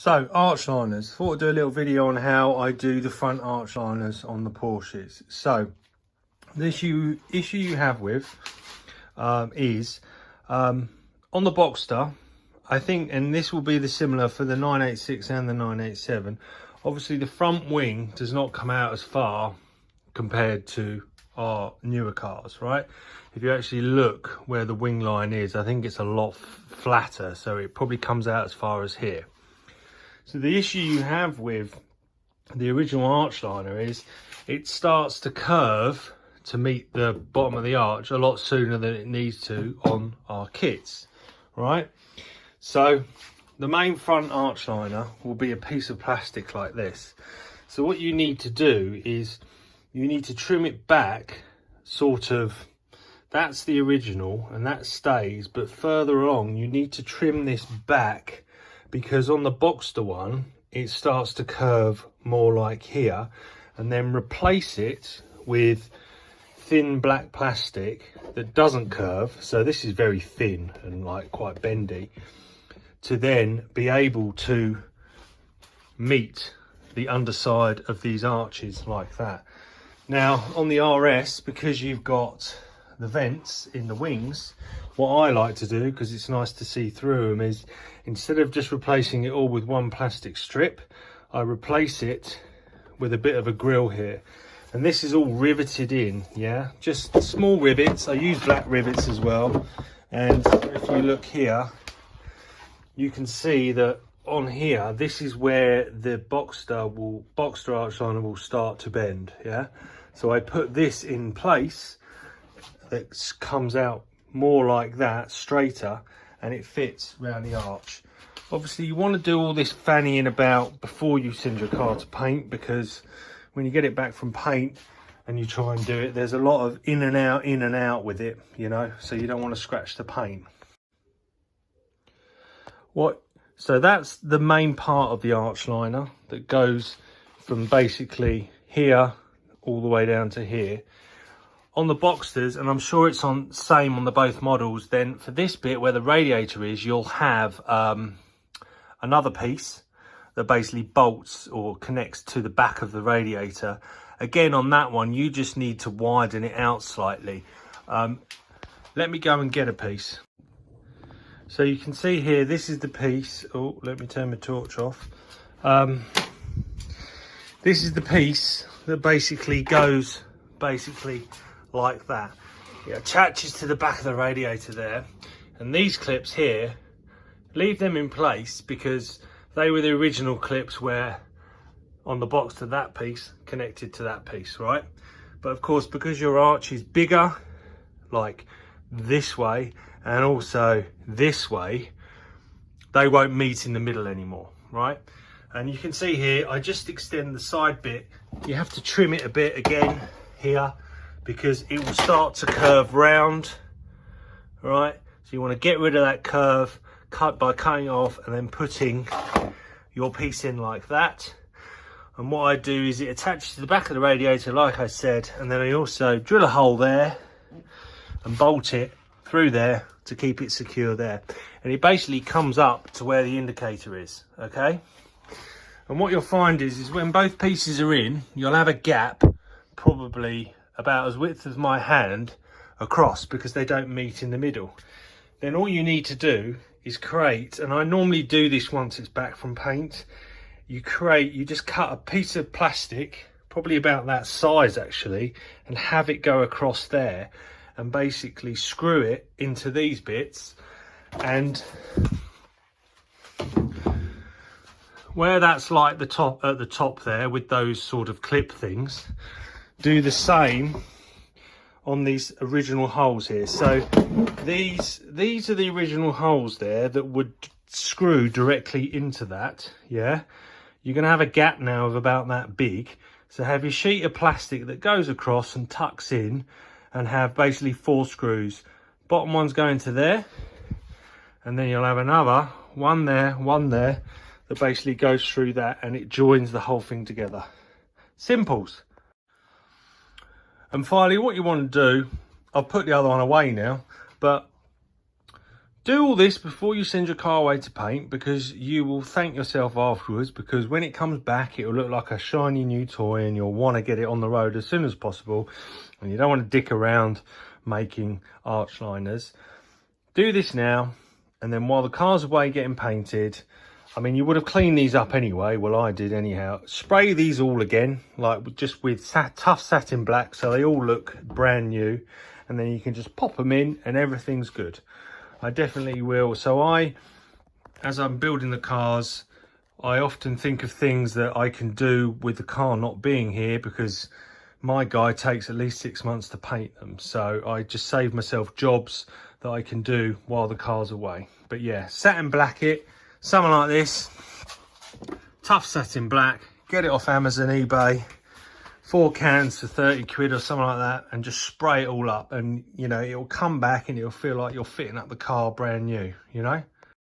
So, arch liners. Thought I'd do a little video on how I do the front arch liners on the Porsches. So, the issue you have with is on the Boxster, I think, and this will be the similar for the 986 and the 987. Obviously, the front wing does not come out as far compared to our newer cars, right? If you actually look where the wing line is, I think it's a lot flatter, so it probably comes out as far as here. So the issue you have with the original arch liner is it starts to curve to meet the bottom of the arch a lot sooner than it needs to on our kits, right? So the main front arch liner will be a piece of plastic like this. So what you need to do is you need to trim it back, sort of, that's the original and that stays, but further along you need to trim this back, because on the Boxster one it starts to curve more like here, and then replace it with thin black plastic that doesn't curve. So this is very thin and like quite bendy, to then be able to meet the underside of these arches like that. Now on the RS, because you've got the vents in the wings, what I like to do, because it's nice to see through them, is instead of just replacing it all with one plastic strip, I replace it with a bit of a grill here. And this is all riveted in, yeah, just small rivets. I use black rivets as well. And if you look here, you can see that on here, this is where the Boxster arch liner will start to bend, yeah. So I put this in place that comes out more like that, straighter, and it fits around the arch. Obviously you want to do all this fannying about before you send your car to paint, because when you get it back from paint and you try and do it, there's a lot of in and out with it, you know, so you don't want to scratch the paint. So that's the main part of the arch liner that goes from basically here all the way down to here. On the Boxsters, and I'm sure it's on same on the both models, then for this bit where the radiator is, you'll have another piece that basically bolts or connects to the back of the radiator. Again, on that one, you just need to widen it out slightly. Let me go and get a piece. So you can see here, this is the piece. Oh, let me turn my torch off. This is the piece that basically goes like that. It attaches to the back of the radiator there, and these clips here, leave them in place because they were the original clips where on the Boxster that piece connected to that piece, right? But of course, because your arch is bigger, like this way and also this way, they won't meet in the middle anymore, right? And you can see here, I just extend the side bit. You have to trim it a bit again here, because it will start to curve round, right? So you want to get rid of that curve by cutting it off and then putting your piece in like that. And what I do is it attaches to the back of the radiator, like I said, and then I also drill a hole there and bolt it through there to keep it secure there. And it basically comes up to where the indicator is, okay? And what you'll find is when both pieces are in, you'll have a gap, probably about as width as my hand across, because they don't meet in the middle. Then all you need to do is create, and I normally do this once it's back from paint, you just cut a piece of plastic, probably about that size actually, and have it go across there, and basically screw it into these bits. And where that's like the top, at the top there with those sort of clip things, do the same on these original holes here. So these are the original holes there that would screw directly into that, yeah. You're going to have a gap now of about that big, so have your sheet of plastic that goes across and tucks in, and have basically 4 screws. Bottom one's going to there, and then you'll have another one there that basically goes through that, and it joins the whole thing together. Simples. And finally, what you want to do, I've put the other one away now, but Do all this before you send your car away to paint, because you will thank yourself afterwards, because when it comes back it will look like a shiny new toy and you'll want to get it on the road as soon as possible, and you don't want to dick around making arch liners. Do this now, and then while the car's away getting painted, I mean, you would have cleaned these up anyway. Well, I did anyhow. Spray these all again, like just with tough satin black, so they all look brand new, and then you can just pop them in and everything's good. I definitely will. So as I'm building the cars, I often think of things that I can do with the car not being here, because my guy takes at least 6 months to paint them. So I just save myself jobs that I can do while the car's away. But yeah, satin black it, something like this, tough satin black, get it off Amazon, eBay, 4 cans for 30 quid or something like that, and just spray it all up, and you know, it'll come back and it'll feel like you're fitting up the car brand new, you know.